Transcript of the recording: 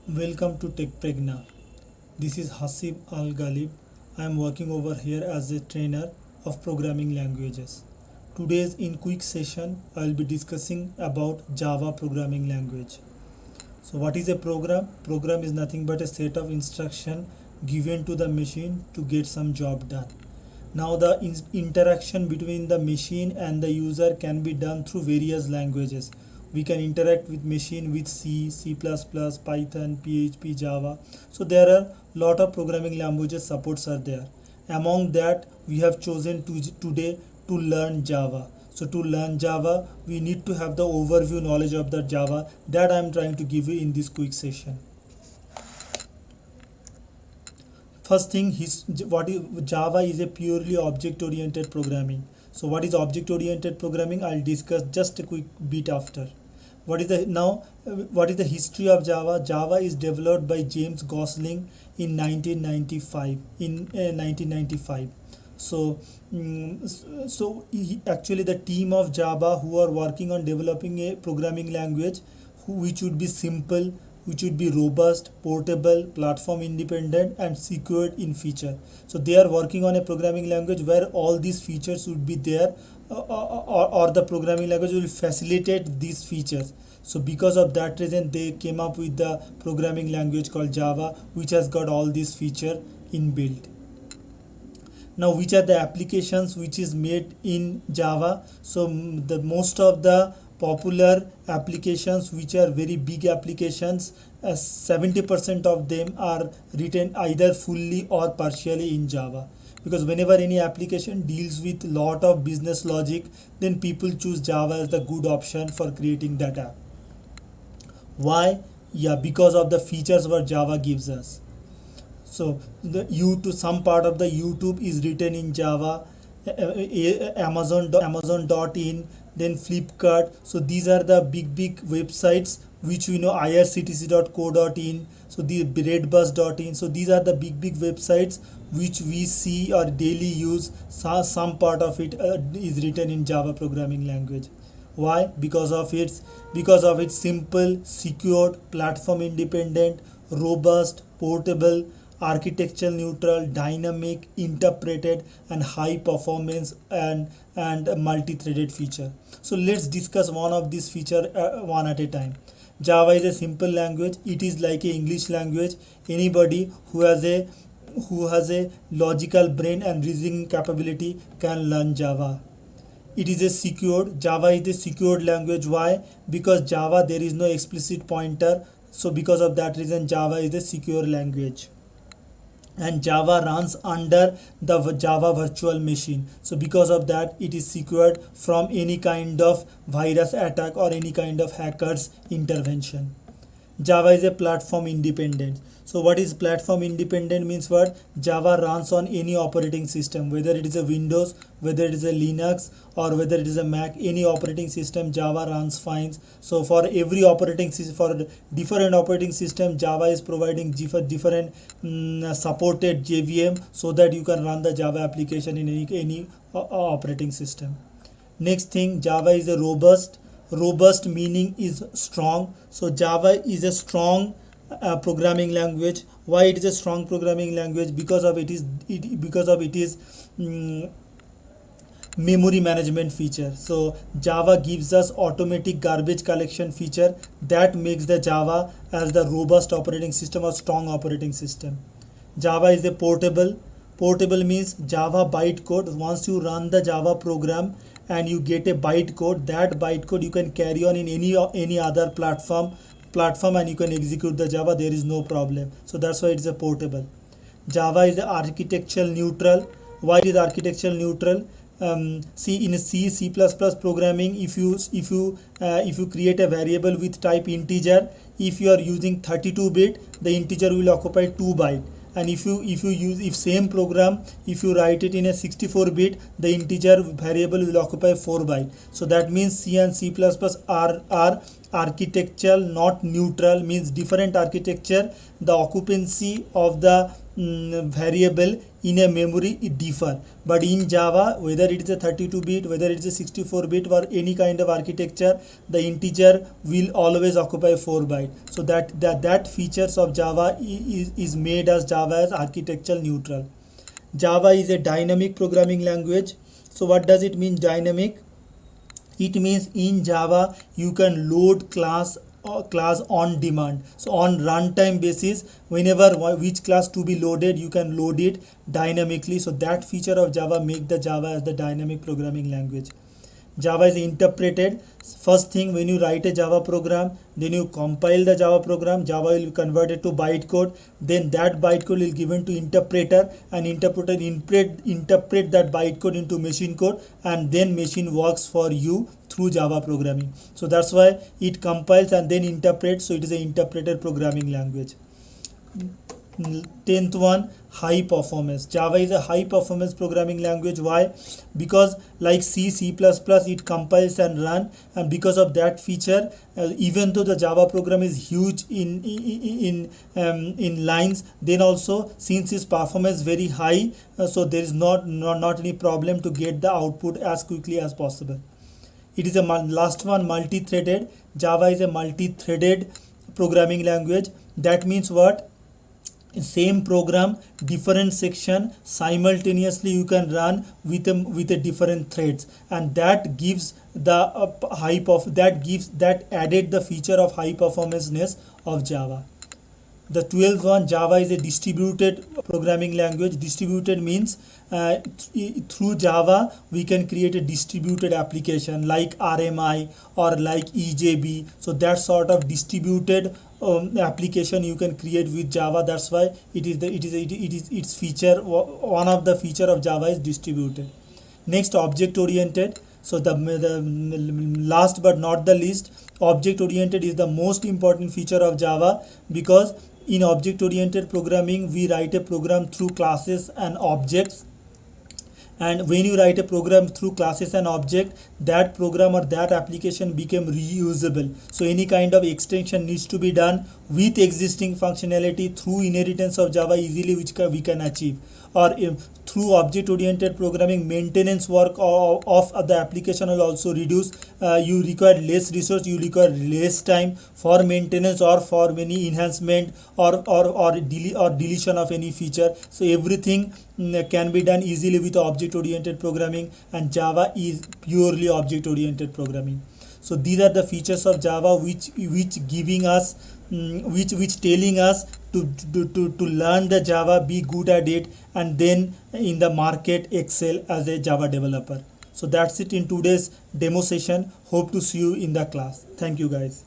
Welcome to Tech Pregna. This is Hasib Al Ghalib. I am working over here as a trainer of programming languages. Today's in quick session I will be discussing about Java programming language. So what is a program? Program is nothing but a set of instruction given to the machine to get some job done. Now the interaction between the machine and the user can be done through various languages. We can interact with machine with C, C++, Python, PHP, Java. So there are lot of programming languages supports are there. Among that we have chosen today to learn Java. So to learn Java we need to have the overview knowledge of the Java that I am trying to give you in this quick session. First thing, what is Java is a purely object oriented programming. So what is object oriented programming? I'll discuss just a quick bit after. What is the history of Java? Java is developed by James Gosling in 1995. So actually the team of Java who are working on developing a programming language which would be simple, which would be robust, portable, platform independent and secured in feature. So they are working on a programming language where all these features would be there, or the programming language will facilitate these features. So because of that reason they came up with the programming language called Java, which has got all these feature inbuilt. Now which are the applications which is made in Java? So the most of the popular applications which are very big applications, 70% of them are written either fully or partially in Java, because whenever any application deals with lot of business logic, then people choose Java as the good option for creating that app. Why? Yeah, because of the features what Java gives us. So some part of the YouTube is written in Java, Amazon.in, then Flipkart. So these are the big websites which we know, irctc.co.in, so the redbus.in. So these are the big websites which we see or daily use. Some part of it is written in Java programming language. Why? Because of its simple, secured, platform independent, robust, portable, architecture neutral, dynamic, interpreted and high performance and multi-threaded feature. So let's discuss one of these feature one at a time. Java is a simple language. It is like a English language. Anybody who has a logical brain and reasoning capability can learn Java. It is a secured, Java is a secured language. Why? Because Java there is no explicit pointer. So because of that reason Java is a secure language. And Java runs under the Java virtual machine. So because of that it is secured from any kind of virus attack or any kind of hackers intervention. Java is a platform independent. So what is platform independent means? What? Java runs on any operating system, whether it is a Windows, whether it is a Linux or whether it is a Mac, any operating system Java runs fine. So for every operating system, for different operating system, Java is providing different supported JVM so that you can run the Java application in any operating system. Next thing, Java is a robust meaning is strong. So Java is a strong programming language. Why it is a strong programming language? Because of it is memory management feature. So Java gives us automatic garbage collection feature that makes the Java as the robust operating system or strong operating system. Java is a portable means Java bytecode. Once you run the Java program and you get a bytecode, that bytecode you can carry on in any other platform and you can execute the Java. There is no problem. So that's why it is a portable. Java is architectural neutral. Why it is architectural neutral? See, in a C++ programming, if you create a variable with type integer, if you are using 32-bit, the integer will occupy 2 byte. And if same program, if you write it in a 64-bit, the integer variable will occupy 4 byte. So that means C and C++ are architectural, not neutral, means different architecture. The occupancy of the variable in a memory it differ, but in Java, whether it is a 32-bit, whether it is a 64-bit or any kind of architecture, the integer will always occupy 4 byte. So that features of Java is made as Java as architectural neutral. Java is a dynamic programming language. So what does it mean, dynamic? It means in Java you can load class on demand. So on runtime basis, whenever which class to be loaded, you can load it dynamically. So that feature of Java make the Java as the dynamic programming language. Java is interpreted. First thing, when you write a Java program, then you compile the Java program, Java will be converted to bytecode, then that bytecode will given to interpreter, and interpreter interpret that bytecode into machine code, and then machine works for you through Java programming. So that's why it compiles and then interprets, so it is an interpreted programming language. 10th one, high performance. Java is a high performance programming language. Why? Because like C, C++, it compiles and run, and because of that feature, even though the Java program is huge in lines, then also since its performance very high, so there is not any problem to get the output as quickly as possible. It is a last one, multi-threaded. Java is a multi-threaded programming language. That means what? Same program, different section simultaneously you can run with a different threads, and that gives the that added the feature of high performanceness of Java. The 12th one, Java is a distributed programming language. Distributed means through Java we can create a distributed application like RMI or like EJB. So that sort of distributed application you can create with Java. That's why its feature, one of the feature of Java is distributed. Next, object oriented. So the last but not the least, object oriented is the most important feature of Java, because in object oriented programming we write a program through classes and objects, and when you write a program through classes and object, that program or that application became reusable. So any kind of extension needs to be done with existing functionality through inheritance of Java easily, which we can achieve, or through object oriented programming, maintenance work of the application will also reduce. You require less resource, you require less time for maintenance or for many enhancement or deletion of any feature. So everything can be done easily with object oriented programming, and Java is purely object oriented programming. So these are the features of Java which giving us which telling us to learn the Java, be good at it, and then in the market excel as a Java developer. So that's it in today's demo session. Hope to see you in the class. Thank you guys.